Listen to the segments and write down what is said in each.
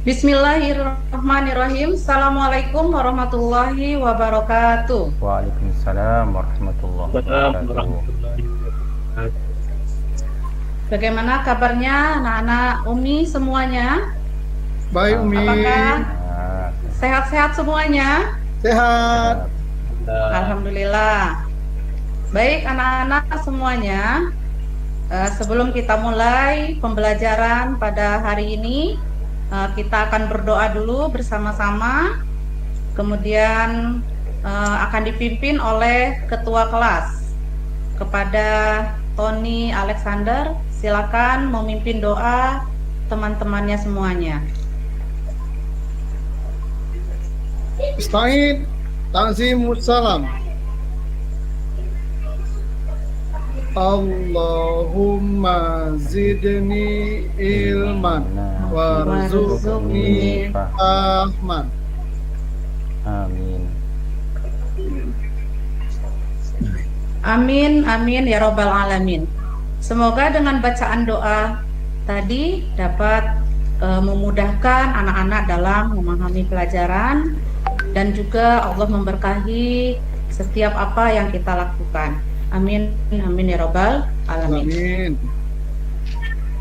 Bismillahirrahmanirrahim. Assalamualaikum warahmatullahi wabarakatuh. Waalaikumsalam warahmatullahi wabarakatuh. Bagaimana kabarnya anak-anak Umi semuanya? Baik Umi. Apakah Nah, sehat-sehat semuanya? Sehat. Alhamdulillah. Baik anak-anak semuanya, sebelum kita mulai pembelajaran pada hari ini, kita akan berdoa dulu bersama-sama. Kemudian akan dipimpin oleh ketua kelas. Kepada Tony Alexander, silakan memimpin doa teman-temannya semuanya. Ista'in ta'zimus salam. Allahumma zidni ilman warzuqni fahman. amin. Amin, amin ya robbal alamin. Semoga dengan bacaan doa tadi dapat memudahkan anak-anak dalam memahami pelajaran, dan juga Allah memberkahi setiap apa yang kita lakukan. Amin, amin ya robbal alamin. Amin.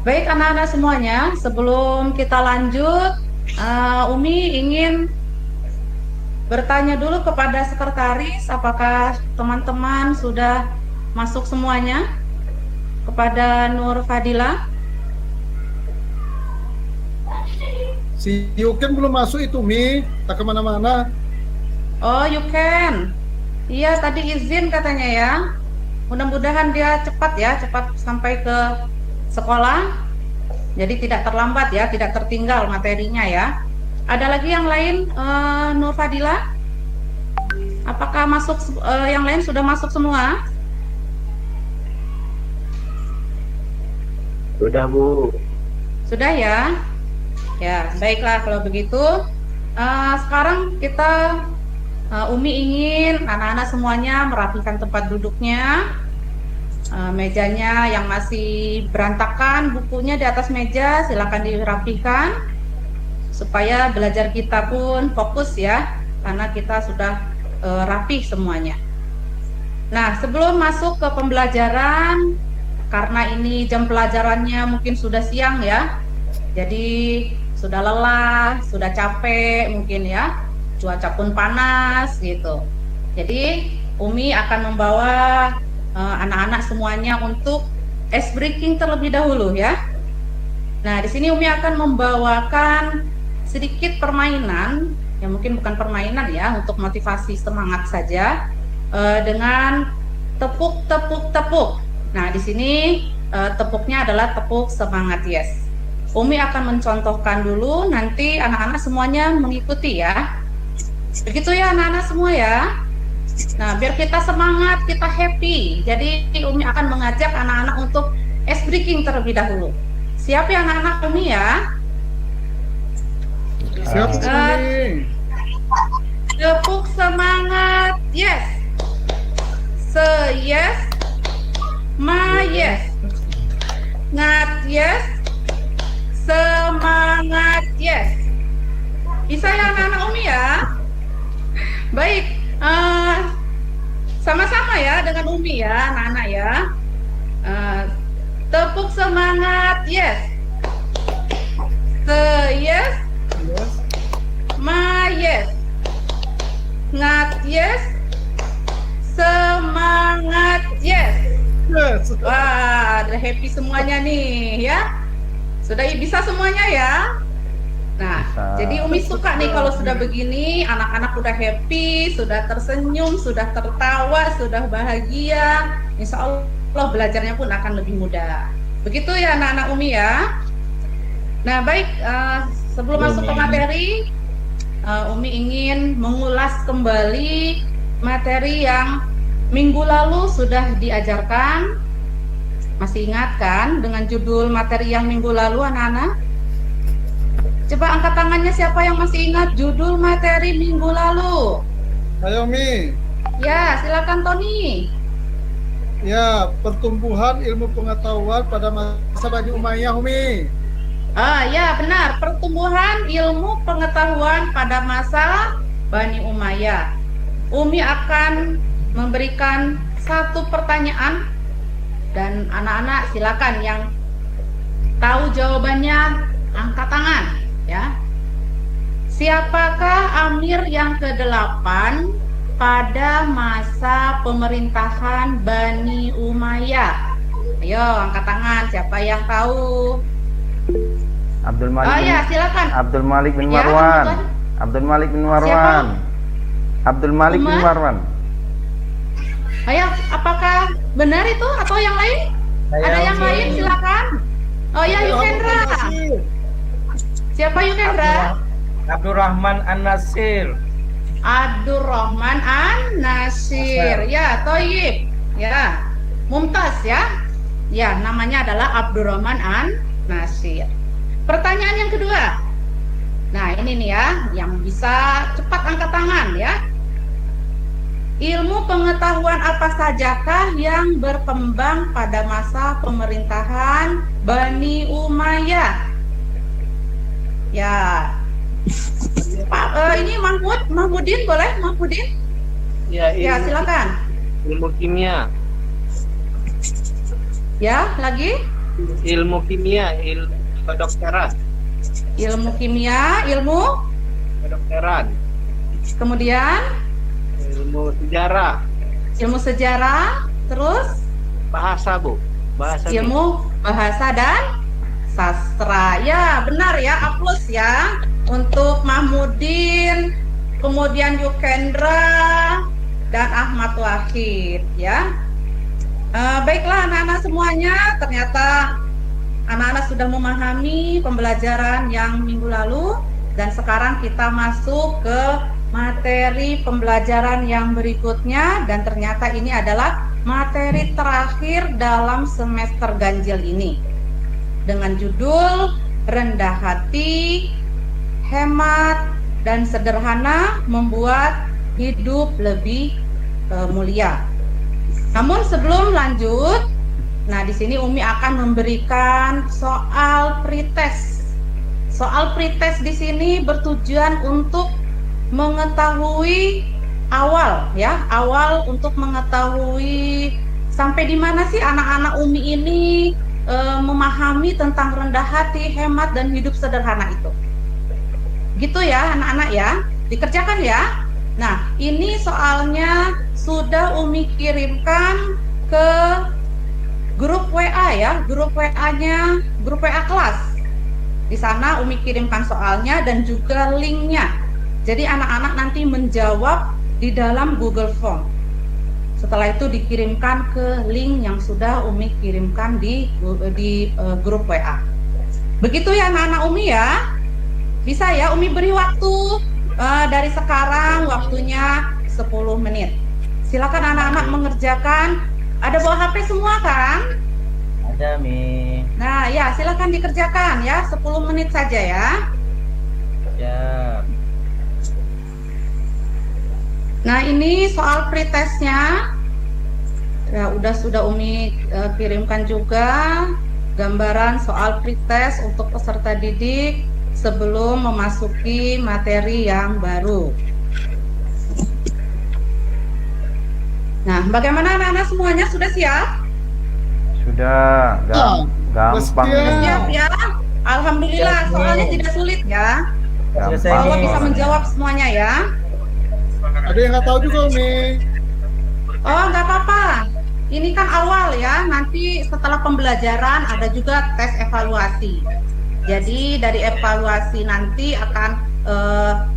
Baik anak-anak semuanya, sebelum kita lanjut, Umi ingin bertanya dulu kepada sekretaris, apakah teman-teman sudah masuk semuanya? Kepada Nur Fadila. Si Yuken belum masuk itu Mi, tak kemana-mana. Oh, you can. Iya, tadi izin katanya ya. Mudah-mudahan dia cepat sampai ke sekolah. Jadi tidak terlambat ya, tidak tertinggal materinya ya. Ada lagi yang lain, Nur Fadila? Apakah masuk yang lain sudah masuk semua? Sudah Bu. Sudah ya? Ya, baiklah kalau begitu. Sekarang kita Umi ingin anak-anak semuanya merapikan tempat duduknya, mejanya yang masih berantakan, bukunya di atas meja silakan dirapikan supaya belajar kita pun fokus ya, karena kita sudah rapih semuanya. Nah, sebelum masuk ke pembelajaran, karena ini jam pelajarannya mungkin sudah siang ya, jadi sudah lelah, sudah capek mungkin ya, cuaca pun panas gitu. Jadi Umi akan membawa anak-anak semuanya untuk ice breaking terlebih dahulu ya. Nah, di sini Umi akan membawakan sedikit permainan, yang mungkin bukan permainan ya, untuk motivasi semangat saja, dengan tepuk. Nah, di sini tepuknya adalah tepuk semangat yes. Umi akan mencontohkan dulu, nanti anak-anak semuanya mengikuti ya. Begitu ya anak-anak semua ya. Nah, biar kita semangat, kita happy. Jadi Umi akan mengajak anak-anak untuk ice breaking terlebih dahulu. Siap ya anak-anak Umi ya? Siap Umi. Tepuk semangat yes. Yes. Ma yes. Ngat yes. Semangat yes. Bisa ya anak-anak Umi ya? Baik, sama-sama ya dengan Umi ya anak-anak ya. Tepuk semangat yes. Yes. Yes. Ma yes. Ngat yes. Semangat yes. Yes. Wah, udah happy semuanya nih ya. Sudah bisa semuanya ya. Nah, Bisa. jadi Umi suka nih kalau sudah begini, anak-anak udah happy, sudah tersenyum, sudah tertawa, sudah bahagia. Insya Allah belajarnya pun akan lebih mudah. Begitu ya anak-anak Umi ya. Nah, baik, sebelum masuk ke materi, Umi ingin mengulas kembali materi yang minggu lalu sudah diajarkan. Masih ingat kan dengan judul materi yang minggu lalu anak-anak? Coba angkat tangannya siapa yang masih ingat judul materi minggu lalu? Ayo Mi. Ya, silakan Tony. Ya, pertumbuhan ilmu pengetahuan pada masa Bani Umayyah Umi. Ya benar, pertumbuhan ilmu pengetahuan pada masa Bani Umayyah. Umi akan memberikan satu pertanyaan dan anak-anak silakan yang tahu jawabannya angkat tangan ya. Siapakah Amir yang ke-8 pada masa pemerintahan Bani Umayyah? Ayo angkat tangan, siapa yang tahu? Abdul Malik. Oh ya, silakan. Abdul Malik bin Ya, Marwan. betul. Abdul Malik bin Marwan. Siapa? Abdul Malik bin Umar? Marwan. Ayo, apakah benar itu atau yang lain? Ada yang lain silakan. Oh ya, Yukendra. Siapa Yukendra? Abdurrahman An-Nasir. Abdurrahman An-Nasir. Ya, Toyib. Ya, Mumtaz ya. Ya, namanya adalah Abdurrahman An-Nasir. Pertanyaan yang kedua. Nah, ini nih ya, yang bisa cepat angkat tangan ya. Ilmu pengetahuan apa sajakah yang berkembang pada masa pemerintahan Bani Umayyah? Ya, Pak, ini Mahmudin boleh? Mahmudin? Ya, Ya, silakan. ilmu kimia. Ya, lagi? Ilmu kimia, ilmu kedokteran. Ilmu kimia, ilmu, Kedokteran. kemudian Ilmu sejarah. ilmu sejarah, terus Bahasa, Bu. Bahasa. ilmu bahasa dan sastra. Ya, benar ya, aplaus ya untuk Mahmudin, kemudian Yukendra dan Ahmad Wahid ya. Baiklah anak-anak semuanya, ternyata anak-anak sudah memahami pembelajaran yang minggu lalu dan sekarang kita masuk ke materi pembelajaran yang berikutnya dan ternyata ini adalah materi terakhir dalam semester ganjil ini dengan judul rendah hati, hemat, dan sederhana membuat hidup lebih mulia. Namun sebelum lanjut, nah di sini Umi akan memberikan soal pretest. Soal pretest di sini bertujuan untuk mengetahui awal untuk mengetahui sampai di mana sih anak-anak Umi ini memahami tentang rendah hati, hemat, dan hidup sederhana itu. Gitu ya anak-anak ya, dikerjakan ya. Nah, ini soalnya sudah Umi kirimkan ke grup WA ya, grup WA-nya, grup WA kelas. Di sana Umi kirimkan soalnya dan juga linknya. Jadi anak-anak nanti menjawab di dalam Google Form. Setelah itu dikirimkan ke link yang sudah Umi kirimkan di grup WA. Begitu ya anak-anak Umi ya. Bisa ya Umi beri waktu dari sekarang waktunya 10 menit. Silakan anak-anak mengerjakan. Ada bawa HP semua kan? Ada, Mi. Nah, ya silakan dikerjakan ya, 10 menit saja ya. Ya. Nah, ini soal pretestnya. Ya, sudah Umi kirimkan juga gambaran soal pretest untuk peserta didik sebelum memasuki materi yang baru. Nah, bagaimana anak-anak semuanya sudah siap? Sudah, gampang. Siap. Siap ya? Alhamdulillah, soalnya tidak sulit ya. Kalau bisa menjawab semuanya ya. Ada yang nggak tahu juga, Umi. Oh, nggak apa-apa. Ini kan awal ya. Nanti setelah pembelajaran ada juga tes evaluasi. Jadi dari evaluasi nanti akan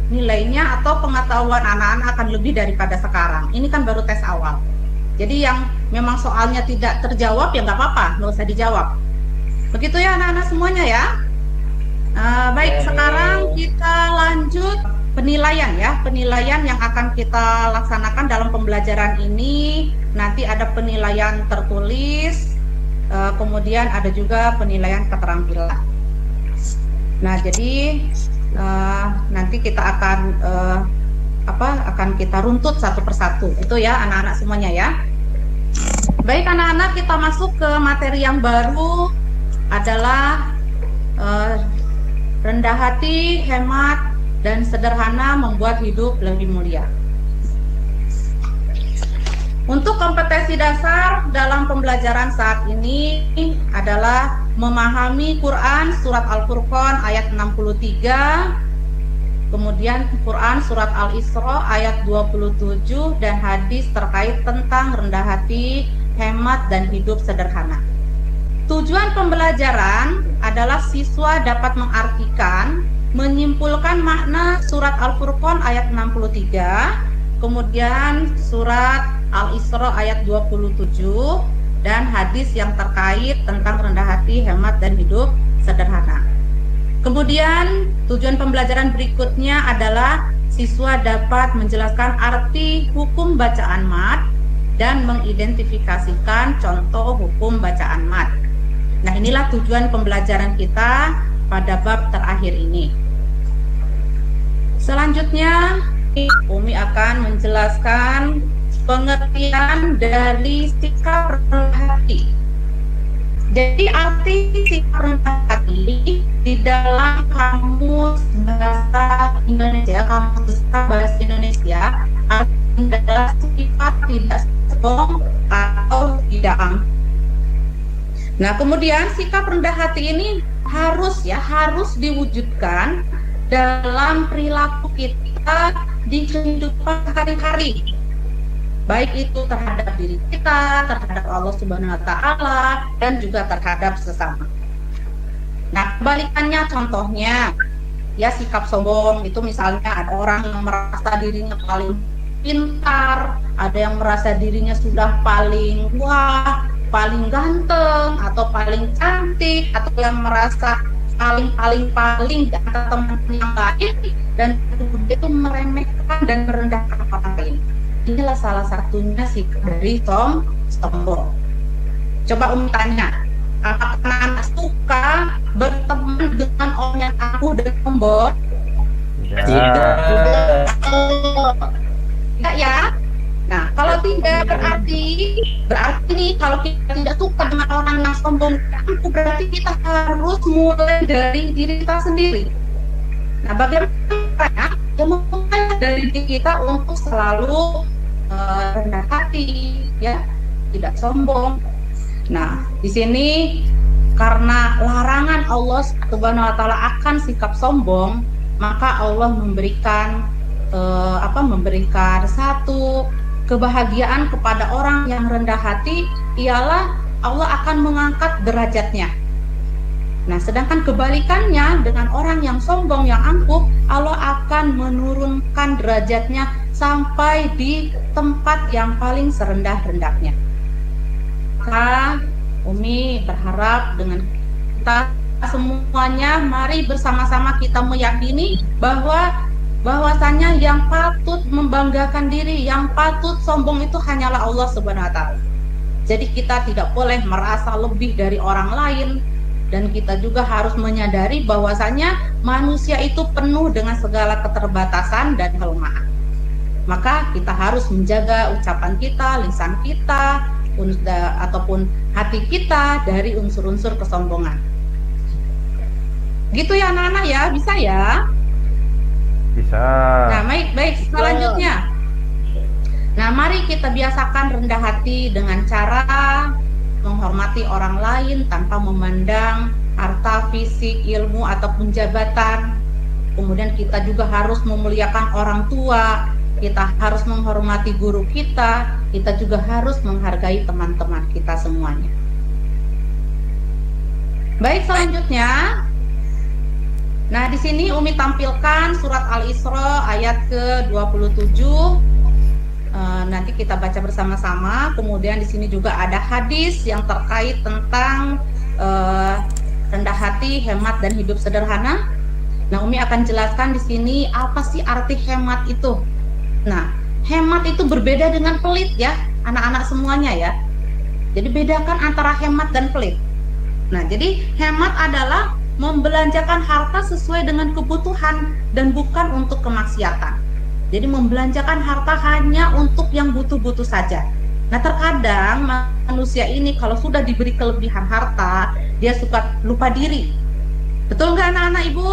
nilainya atau pengetahuan anak-anak akan lebih daripada sekarang. Ini kan baru tes awal. Jadi yang memang soalnya tidak terjawab ya nggak apa-apa, nggak usah dijawab. Begitu ya anak-anak semuanya ya. Baik, sekarang kita lanjut penilaian ya. Penilaian yang akan kita laksanakan dalam pembelajaran ini. Nanti ada penilaian tertulis, kemudian ada juga penilaian keterampilan. Nah, jadi nanti kita akan kita runtut satu persatu. Itu ya anak-anak semuanya ya. Baik anak-anak, kita masuk ke materi yang baru adalah eh, rendah hati, hemat, dan sederhana membuat hidup lebih mulia. Untuk kompetensi dasar dalam pembelajaran saat ini adalah memahami Quran surat Al-Furqan ayat 63, kemudian Quran surat Al-Isra ayat 27, dan hadis terkait tentang rendah hati, hemat, dan hidup sederhana. Tujuan pembelajaran adalah siswa dapat mengartikan, menyimpulkan makna surat Al-Furqan ayat 63, kemudian surat Al-Isra ayat 27, dan hadis yang terkait tentang rendah hati, hemat, dan hidup sederhana. Kemudian tujuan pembelajaran berikutnya adalah siswa dapat menjelaskan arti hukum bacaan mat dan mengidentifikasikan contoh hukum bacaan mat. Nah, inilah tujuan pembelajaran kita pada bab terakhir ini. Selanjutnya, Umi akan menjelaskan pengertian dari sikap rendah hati. Jadi arti sikap rendah hati di dalam kamus bahasa Indonesia, kamus besar bahasa Indonesia, adalah sifat tidak sombong atau tidak angkuh. Nah, kemudian sikap rendah hati ini harus diwujudkan dalam perilaku kita di kehidupan hari-hari, baik itu terhadap diri kita, terhadap Allah Subhanahu wa Ta'ala, dan juga terhadap sesama. Nah, kebalikannya contohnya, ya sikap sombong itu misalnya ada orang yang merasa dirinya paling pintar, ada yang merasa dirinya sudah paling wah, paling ganteng, atau paling cantik, atau yang merasa paling di antara teman yang lain, dan itu meremehkan dan merendahkan orang lain. Inilah salah satunya sikap dari sombong. Coba Umi tanya, apakah anak suka berteman dengan orang yang angkuh dan sombong? Tidak. Tidak ya? Nah, kalau tidak berarti nih kalau kita tidak suka dengan orang yang sombong dan angkuh, berarti kita harus mulai dari diri kita sendiri. Nah, bagaimana? Ya, mulai dari diri kita untuk selalu rendah hati, ya, tidak sombong. Nah, di sini karena larangan Allah Subhanahu wa Ta'ala akan sikap sombong, maka Allah memberikan satu kebahagiaan kepada orang yang rendah hati, ialah Allah akan mengangkat derajatnya. Nah, sedangkan kebalikannya dengan orang yang sombong, yang angkuh, Allah akan menurunkan derajatnya sampai di tempat yang paling serendah-rendahnya. Maka Umi berharap dengan kita semuanya, mari bersama-sama kita meyakini bahwasanya yang patut membanggakan diri, yang patut sombong itu hanyalah Allah Subhanahu wa Ta'ala. Jadi kita tidak boleh merasa lebih dari orang lain, dan kita juga harus menyadari bahwasanya manusia itu penuh dengan segala keterbatasan dan kelemahan. Maka kita harus menjaga ucapan kita, lisan kita, ataupun hati kita dari unsur-unsur kesombongan. Gitu ya anak-anak ya, bisa ya? Bisa. Nah, baik. Selanjutnya, nah mari kita biasakan rendah hati dengan cara menghormati orang lain tanpa memandang harta, fisik, ilmu, ataupun jabatan. Kemudian kita juga harus memuliakan orang tua, kita harus menghormati guru kita juga harus menghargai teman-teman kita semuanya. Baik, selanjutnya. Nah, di sini Umi tampilkan surat Al-Isra ayat ke-27. Nanti kita baca bersama-sama. Kemudian di sini juga ada hadis yang terkait tentang rendah hati, hemat, dan hidup sederhana. Nah, Umi akan jelaskan di sini apa sih arti hemat itu. Nah, hemat itu berbeda dengan pelit ya, anak-anak semuanya ya. Jadi bedakan antara hemat dan pelit. Nah, jadi hemat adalah membelanjakan harta sesuai dengan kebutuhan dan bukan untuk kemaksiatan. Jadi membelanjakan harta hanya untuk yang butuh-butuh saja. Nah, terkadang manusia ini kalau sudah diberi kelebihan harta, dia suka lupa diri. Betul nggak anak-anak Ibu?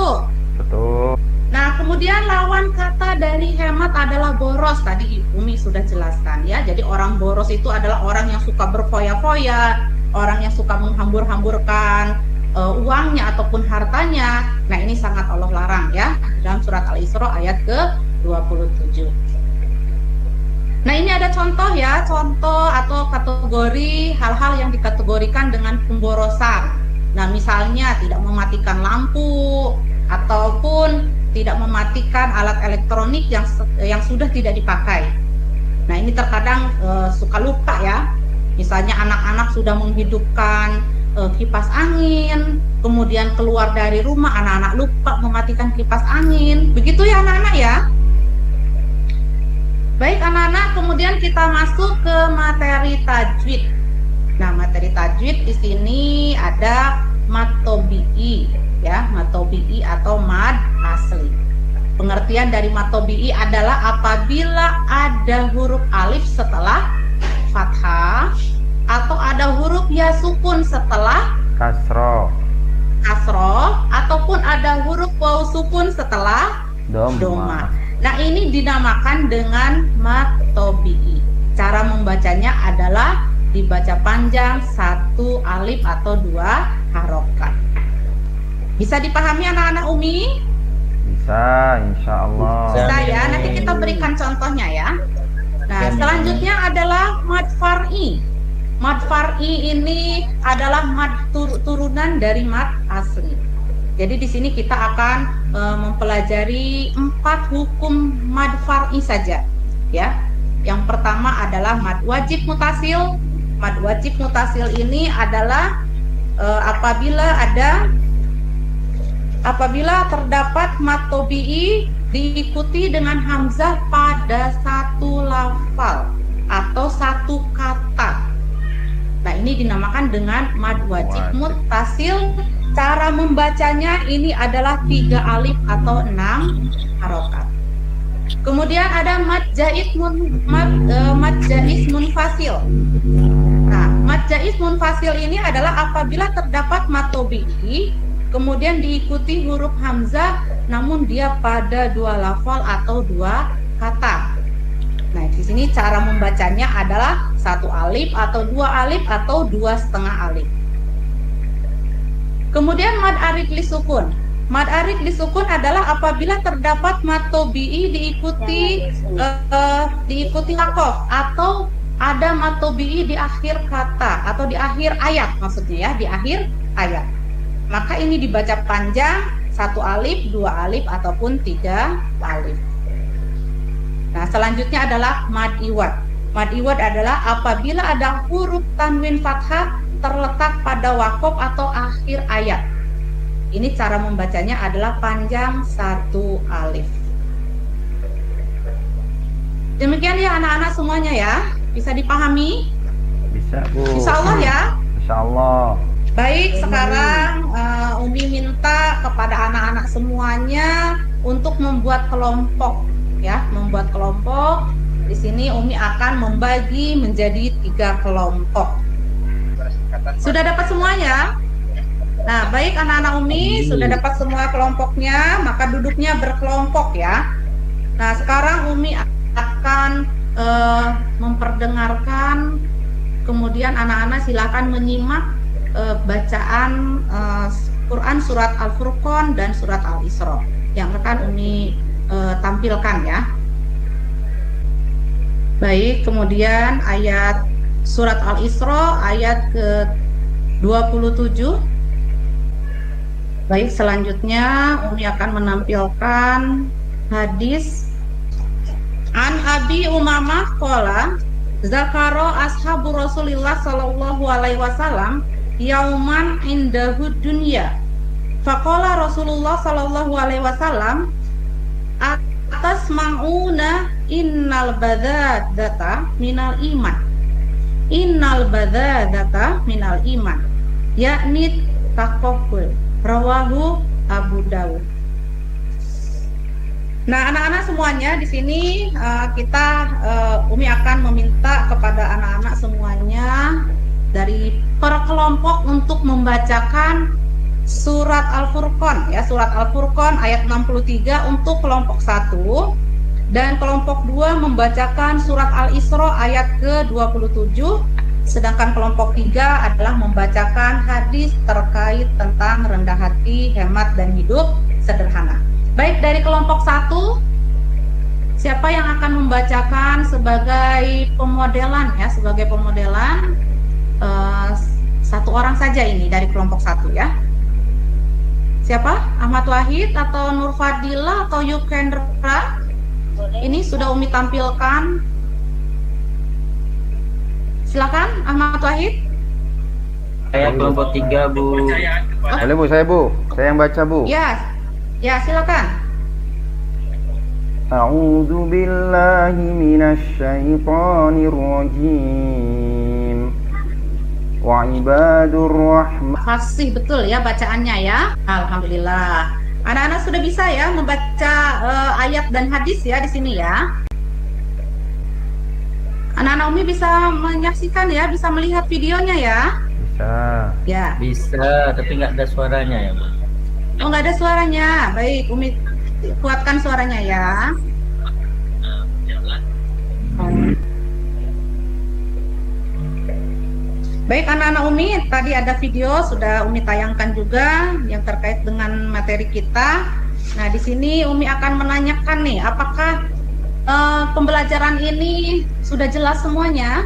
Betul. Nah, kemudian lawan kata dari hemat adalah boros. Tadi Umi sudah jelaskan ya. Jadi orang boros itu adalah orang yang suka berfoya-foya, orang yang suka menghambur-hamburkan uangnya ataupun hartanya. Nah, ini sangat Allah larang ya dalam surat Al-Isra ayat ke-27. Nah, ini ada contoh ya, contoh atau kategori hal-hal yang dikategorikan dengan pemborosan. Nah, misalnya tidak mematikan lampu ataupun tidak mematikan alat elektronik yang sudah tidak dipakai. Nah, ini terkadang suka lupa ya. Misalnya anak-anak sudah menghidupkan kipas angin, kemudian keluar dari rumah, anak-anak lupa mematikan kipas angin. Begitu ya anak-anak ya. Baik anak-anak, kemudian kita masuk ke materi tajwid. Nah, materi tajwid di sini ada mad tobi'i ya, mad tobi'i atau mad asli. Pengertian dari mad tobi'i adalah apabila ada huruf alif setelah fathah atau ada huruf ya sukun setelah Kasro. kasroh ataupun ada huruf waw sukun setelah doma. Nah, ini dinamakan dengan mad tobi'i. Cara membacanya adalah dibaca panjang satu alif atau dua harokat. Bisa dipahami anak-anak Umi? Bisa, insya Allah. Bisa ya, nanti kita berikan contohnya ya. Nah, selanjutnya adalah mad far'i. Mad far'i ini adalah mad turunan dari mad asli. Jadi di sini kita akan mempelajari 4 hukum mad far'i saja ya. Yang pertama adalah mad wajib mutasil. Mad wajib mutasil ini adalah apabila terdapat mad tobi'i diikuti dengan hamzah pada satu lafal atau satu kata. Nah, ini dinamakan dengan mad wajib mutasil. Cara membacanya ini adalah 3 alif atau 6 harokat. Kemudian ada mad jaiz munfasil. Nah, mad jaiz munfasil ini adalah apabila terdapat mad tobi'i kemudian diikuti huruf hamzah namun dia pada 2 lafal atau 2 kata. Nah, di sini cara membacanya adalah 1 alif atau 2 alif atau 2,5 alif. Kemudian mad arid li sukun. Mad arid li sukun adalah apabila terdapat mad tobi'i diikuti hakof atau ada mad tobi'i di akhir kata atau di akhir ayat, maksudnya ya, di akhir ayat. Maka ini dibaca panjang 1 alif, 2 alif ataupun 3 alif. Nah, selanjutnya adalah mad iwad. Mad iwad adalah apabila ada huruf tanwin fathah terletak pada wakof atau akhir ayat. Ini cara membacanya adalah panjang 1 alif. Demikian ya anak-anak semuanya ya. Bisa dipahami? Bisa, Bu. Insya Allah ya. Insya Allah. Baik, sekarang Umi minta kepada anak-anak semuanya untuk membuat kelompok ya, membuat kelompok. Di sini Umi akan membagi menjadi 3 kelompok. Sudah dapat semuanya? Nah, baik anak-anak Umi, sudah dapat semua kelompoknya, maka duduknya berkelompok ya. Nah, sekarang Umi akan memperdengarkan, kemudian anak-anak silakan menyimak bacaan Quran surat Al-Furqan dan surat Al-Isra yang akan Umi tampilkan ya. Baik, kemudian ayat surat Al-Isra ayat ke-27. Baik, selanjutnya Umi akan menampilkan hadis An Abi Umamah qala zakaro ashabu Rasulillah sallallahu alaihi wasallam yauman indahu dunya. Faqala Rasulullah sallallahu alaihi wasallam atas ma'una innal badadata minal iman. Innal badadata minal iman. Yakni taqabbul. Rawahu Abu Dawud. Nah, anak-anak semuanya di sini Umi akan meminta kepada anak-anak semuanya dari per kelompok untuk membacakan surat Al-Furqan ya, surat Al-Furqan ayat 63 untuk kelompok 1, dan kelompok 2 membacakan surat Al-Isra ayat ke-27, sedangkan kelompok 3 adalah membacakan hadis terkait tentang rendah hati, hemat dan hidup sederhana. Baik, dari kelompok 1, siapa yang akan membacakan sebagai pemodelan ya, sebagai pemodelan? Satu orang saja ini dari kelompok 1 ya. Siapa? Ahmad Wahid atau Nur Fadila atau Yukendra? Ini sudah Umi tampilkan. Silakan Ahmad Wahid. Saya kelompok 3, Bu. Boleh Bu, saya yang baca Bu. Ya, ya silakan. A'udzu billahi minasy syaithanir rajim. Wa ibadur rahman. Fasih betul ya bacaannya ya. Alhamdulillah. Anak-anak sudah bisa ya membaca ayat dan hadis ya di sini ya. Anak-anak Umi bisa menyaksikan ya, bisa melihat videonya ya. Bisa. Ya. Bisa, tapi nggak ada suaranya ya, Bu. Oh, nggak ada suaranya. Baik, Umi kuatkan suaranya ya. Baik anak-anak Umi, tadi ada video sudah Umi tayangkan juga yang terkait dengan materi kita. Nah, di sini Umi akan menanyakan nih, apakah pembelajaran ini sudah jelas semuanya?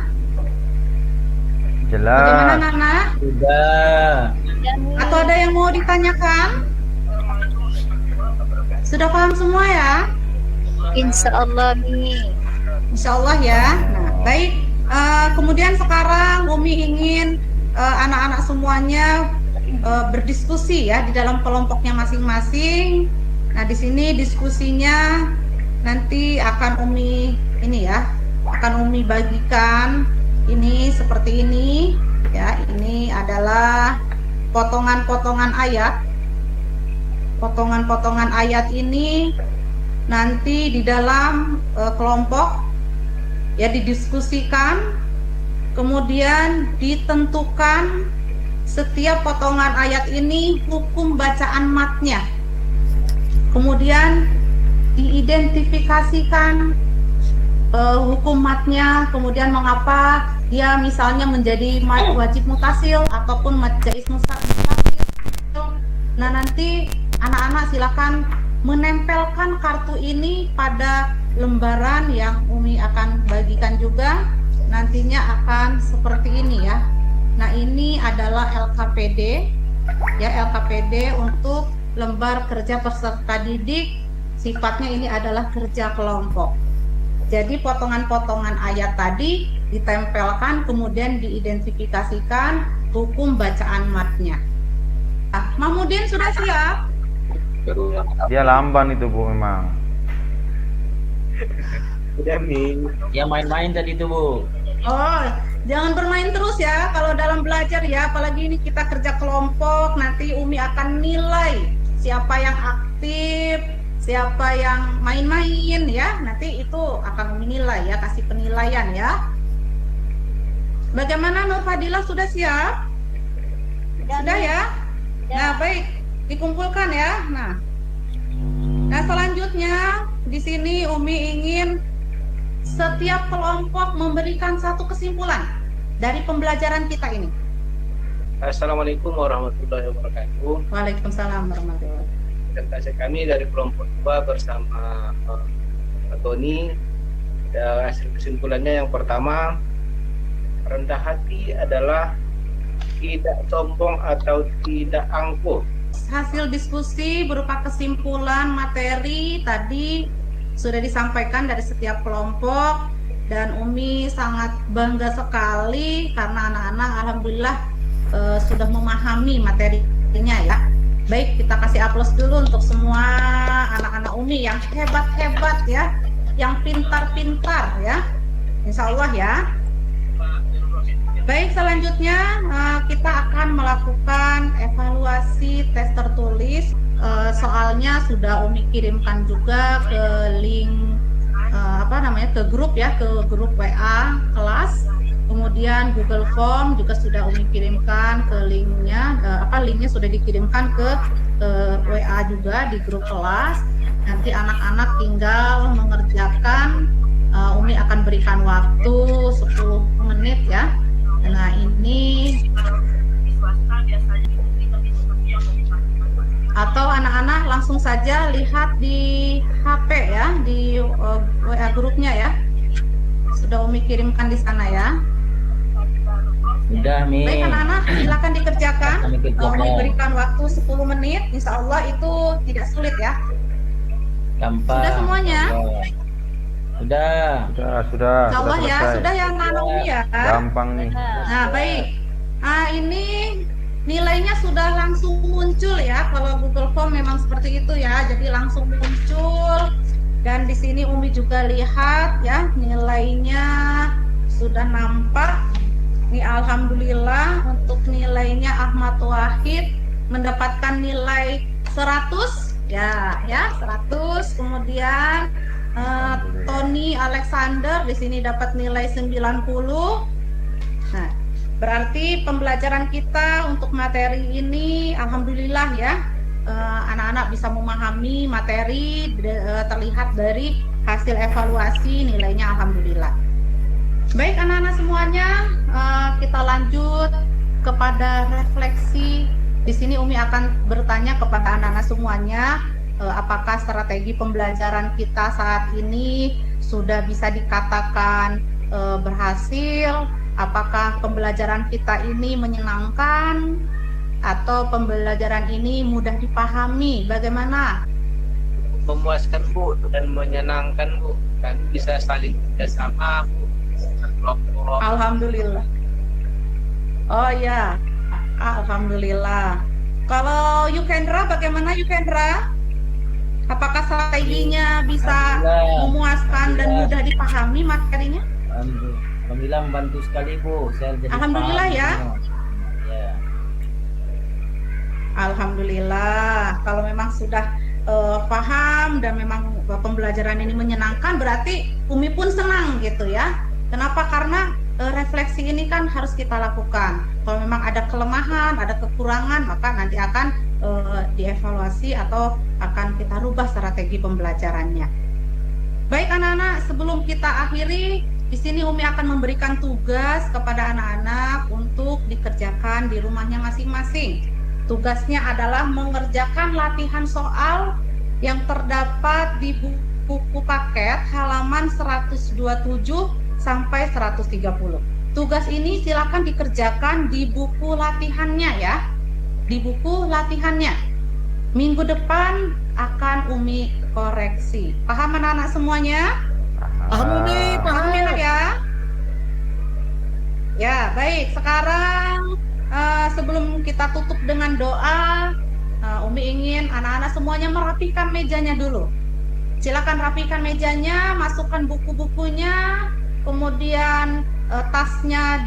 Jelas. Bagaimana anak-anak? Sudah. Atau ada yang mau ditanyakan? Sudah paham semua ya? Insya Allah Mi. Insya Allah ya. Nah, baik. Kemudian sekarang Umi ingin anak-anak semuanya berdiskusi ya di dalam kelompoknya masing-masing. Nah, di sini diskusinya nanti akan Umi akan Umi bagikan ini seperti ini ya. Ini adalah potongan-potongan ayat. Potongan-potongan ayat ini nanti di dalam kelompok ya didiskusikan, kemudian ditentukan setiap potongan ayat ini hukum bacaan matnya, kemudian diidentifikasikan hukum matnya, kemudian mengapa dia misalnya menjadi mat wajib mutasil ataupun mat jaiz mutasil. Nah, nanti anak-anak silakan menempelkan kartu ini pada lembaran yang Umi akan bagikan juga. Nantinya akan seperti ini ya. Nah, ini adalah LKPD ya, LKPD untuk lembar kerja peserta didik. Sifatnya ini adalah kerja kelompok. Jadi potongan-potongan ayat tadi ditempelkan, kemudian diidentifikasikan hukum bacaan matnya. Nah, Mahmudin sudah siap? Dia lamban itu Bu memang. Udah, Mi. Ya main-main tadi tuh, Bu. Oh, jangan bermain terus ya kalau dalam belajar ya, apalagi ini kita kerja kelompok, nanti Umi akan nilai siapa yang aktif, siapa yang main-main ya, nanti itu akan Umi nilai ya, kasih penilaian ya. Bagaimana Nur Fadila, sudah siap? Sudah ya? Nah, baik, dikumpulkan ya. Nah, selanjutnya di sini Umi ingin setiap kelompok memberikan satu kesimpulan dari pembelajaran kita ini. Assalamualaikum warahmatullahi wabarakatuh. Waalaikumsalam warahmatullahi wabarakatuh. Presentasi kami dari kelompok 2 bersama Pak Tony. Hasil kesimpulannya yang pertama, rendah hati adalah tidak sombong atau tidak angkuh. Hasil diskusi berupa kesimpulan materi tadi sudah disampaikan dari setiap kelompok, dan Umi sangat bangga sekali karena anak-anak alhamdulillah sudah memahami materinya ya. Baik, kita kasih aplaus dulu untuk semua anak-anak Umi yang hebat-hebat ya, yang pintar-pintar ya, insya Allah ya. Baik, selanjutnya kita akan melakukan evaluasi tes tertulis. Soalnya sudah Umi kirimkan juga ke link ke grup ya, ke grup WA kelas. Kemudian Google Form juga sudah Umi kirimkan ke linknya, linknya sudah dikirimkan ke WA juga di grup kelas. Nanti anak-anak tinggal mengerjakan, Umi akan berikan waktu 10 menit ya. Nah ini atau anak-anak langsung saja lihat di HP ya, di WA grupnya ya. Sudah Umi kirimkan di sana ya. Udah, Mi. Baik anak-anak, silakan dikerjakan. Kami kerjakan. Umi berikan waktu 10 menit, insya Allah itu tidak sulit ya. Gampang. Sudah semuanya? Sudah. Sudah Insya Allah ya, selesai. sudah ya anak-anak Umi ya. Gampang nih. Nah baik, ini nilainya sudah langsung muncul ya. Kalau Google Form memang seperti itu ya, jadi langsung muncul. Dan di sini Umi juga lihat ya, nilainya sudah nampak. Ini alhamdulillah untuk nilainya Ahmad Wahid mendapatkan nilai 100 ya 100. Kemudian Tony Alexander di sini dapat nilai 90. Nah, berarti pembelajaran kita untuk materi ini alhamdulillah ya, anak-anak bisa memahami materi, terlihat dari hasil evaluasi nilainya alhamdulillah. Baik anak-anak semuanya, kita lanjut kepada refleksi. Di sini Umi akan bertanya kepada anak-anak semuanya, apakah strategi pembelajaran kita saat ini sudah bisa dikatakan berhasil? Apakah pembelajaran kita ini menyenangkan atau pembelajaran ini mudah dipahami? Bagaimana? Memuaskan Bu dan menyenangkan Bu, dan bisa saling kerjasama Bu. Kelompok. Alhamdulillah. Oh ya, alhamdulillah. Kalau Yukendra, bagaimana Yukendra? Apakah strateginya bisa memuaskan dan mudah dipahami materinya? Alhamdulillah membantu sekali Bu. Saya jadi Alhamdulillah paham ya. semua. Ya. Alhamdulillah. Kalau memang sudah paham dan memang pembelajaran ini menyenangkan, berarti Umi pun senang gitu ya. Kenapa? Karena refleksi ini kan harus kita lakukan. Kalau memang ada kelemahan, ada kekurangan, maka nanti akan dievaluasi atau akan kita rubah strategi pembelajarannya. Baik anak-anak, sebelum kita akhiri, di sini Umi akan memberikan tugas kepada anak-anak untuk dikerjakan di rumahnya masing-masing. Tugasnya adalah mengerjakan latihan soal yang terdapat di buku paket halaman 127 sampai 130. Tugas ini silakan dikerjakan di buku latihannya ya. Di buku latihannya. Minggu depan akan Umi koreksi. Paham anak-anak semuanya? Paham Umi, Paham paham. enak ya? Ya, baik. Sekarang sebelum kita tutup dengan doa, Umi ingin anak-anak semuanya merapikan mejanya dulu. Silakan rapikan mejanya, masukkan buku-bukunya, kemudian tasnya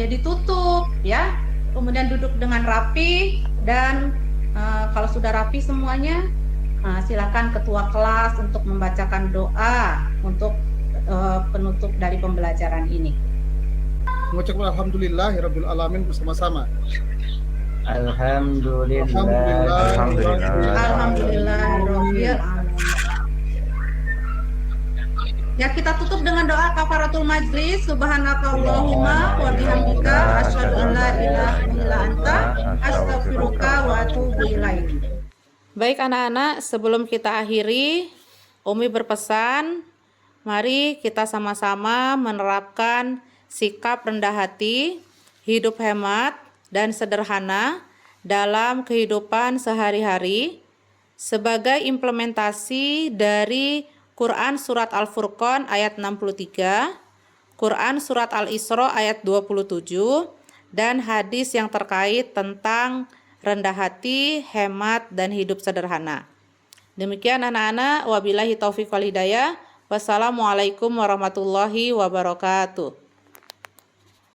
ditutup ya. Kemudian duduk dengan rapi dan kalau sudah rapi semuanya, silakan ketua kelas untuk membacakan doa untuk penutup dari pembelajaran ini. Mengucapkan alhamdulillahirabbil alamin bersama-sama. Alhamdulillah. Alhamdulillahirabbil alamin. Ya, kita tutup dengan doa kafaratul majlis. Subhanakallahumma wa bihamdika asyhadu an la ilaha illa anta astaghfiruka wa atubu ilaik. Baik anak-anak, sebelum kita akhiri, Umi berpesan, mari kita sama-sama menerapkan sikap rendah hati, hidup hemat dan sederhana dalam kehidupan sehari-hari sebagai implementasi dari Quran Surat Al-Furqan ayat 63, Quran Surat Al-Isra ayat 27, dan hadis yang terkait tentang rendah hati, hemat, dan hidup sederhana. Demikian anak-anak, wabillahi taufiq wal hidayah. Wassalamualaikum warahmatullahi wabarakatuh.